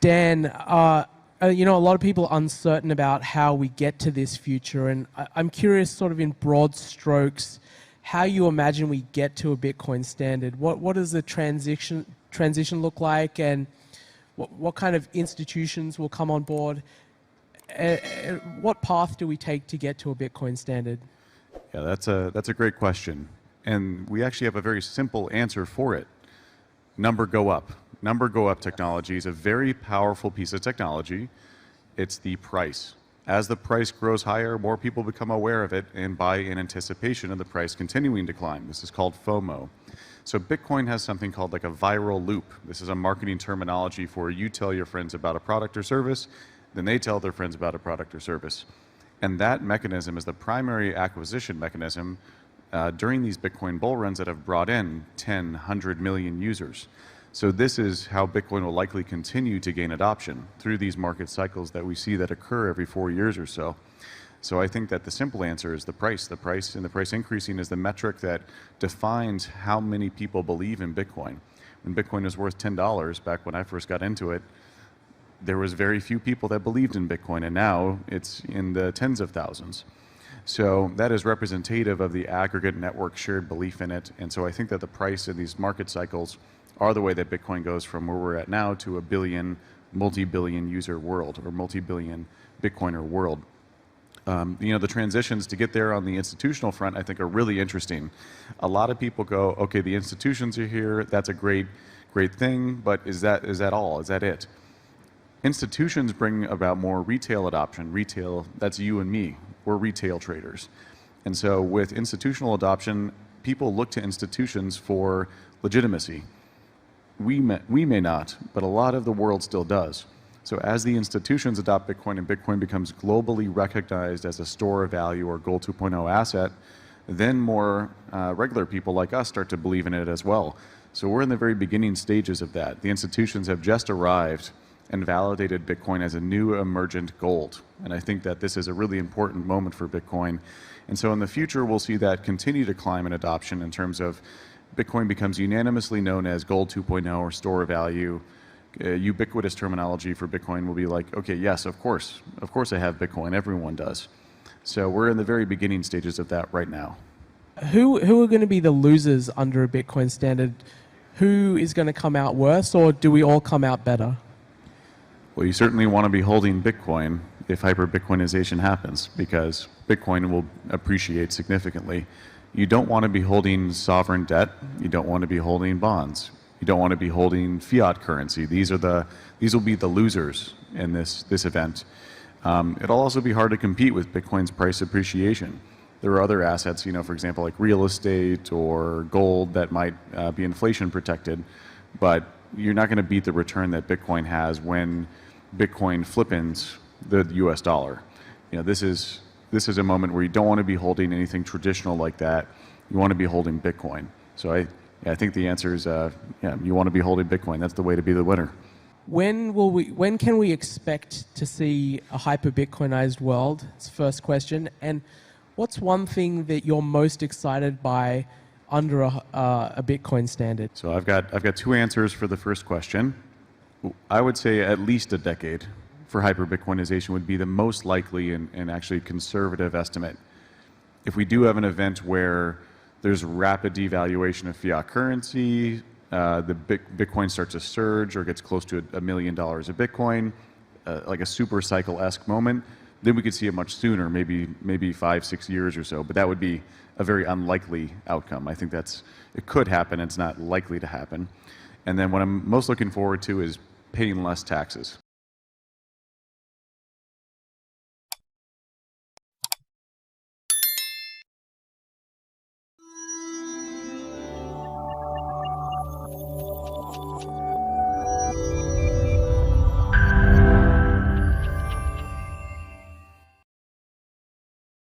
Dan, you know, a lot of people are uncertain about how we get to this future, and I'm curious, sort of in broad strokes, how you imagine we get to a Bitcoin standard. What does the transition look like, and what kind of institutions will come on board? What path do we take to get to a Bitcoin standard? Yeah, that's a great question, and we actually have a very simple answer for it. Number go up. Number go up technology is a very powerful piece of technology. It's the price. As the price grows higher, more people become aware of it and buy in anticipation of the price continuing to climb. This is called FOMO. So Bitcoin has something called like a viral loop. This is a marketing terminology for you tell your friends about a product or service, then they tell their friends about a product or service. And that mechanism is the primary acquisition mechanism during these Bitcoin bull runs that have brought in 10, 100 million users. So this is how Bitcoin will likely continue to gain adoption through these market cycles that we see that occur every 4 years or so. So I think that the simple answer is the price. The price and the price increasing is the metric that defines how many people believe in Bitcoin. When Bitcoin was worth $10 back when I first got into it, there was very few people that believed in Bitcoin, and now it's in the tens of thousands. So that is representative of the aggregate network shared belief in it. And so I think that the price in these market cycles are the way that Bitcoin goes from where we're at now to a billion, multi-billion user world, or multi-billion Bitcoiner world. You know, the transitions to get there on the institutional front, I think, are really interesting. A lot of people go, okay, the institutions are here, that's a great thing, but is that all? Is that it? Institutions bring about more retail adoption. Retail, that's you and me. We're retail traders. And so with institutional adoption, people look to institutions for legitimacy. We may not, but a lot of the world still does. So as the institutions adopt Bitcoin and Bitcoin becomes globally recognized as a store of value or Gold 2.0 asset, then more regular people like us start to believe in it as well. So we're in the very beginning stages of that. The institutions have just arrived and validated Bitcoin as a new emergent gold. And I think that this is a really important moment for Bitcoin. And so in the future, we'll see that continue to climb in adoption in terms of Bitcoin becomes unanimously known as Gold 2.0 or store of value. Ubiquitous terminology for Bitcoin will be like, okay, yes, of course I have Bitcoin, everyone does. So we're in the very beginning stages of that right now. Who are going to be the losers under a Bitcoin standard? Who is going to come out worse, or do we all come out better? Well, you certainly want to be holding Bitcoin if hyper-Bitcoinization happens, because Bitcoin will appreciate significantly. You don't want to be holding sovereign debt. You don't want to be holding bonds. You don't want to be holding fiat currency. These will be the losers in this event. It'll also be hard to compete with Bitcoin's price appreciation. There are other assets, you know, for example, like real estate or gold that might be inflation protected, but you're not going to beat the return that Bitcoin has when Bitcoin flippins the US dollar. You know, this is a moment where you don't want to be holding anything traditional like that. You want to be holding Bitcoin. So I think the answer is, you want to be holding Bitcoin. That's the way to be the winner. When can we expect to see a hyper-Bitcoinized world? That's the first question. And what's one thing that you're most excited by under a Bitcoin standard? So I've got two answers for the first question. I would say at least a decade for hyper-Bitcoinization would be the most likely and actually conservative estimate. If we do have an event where there's rapid devaluation of fiat currency, the Bitcoin starts to surge or gets close to $1 million of Bitcoin, like a super cycle-esque moment, then we could see it much sooner, maybe 5, 6 years or so. But that would be a very unlikely outcome. I think it could happen. It's not likely to happen. And then what I'm most looking forward to is paying less taxes.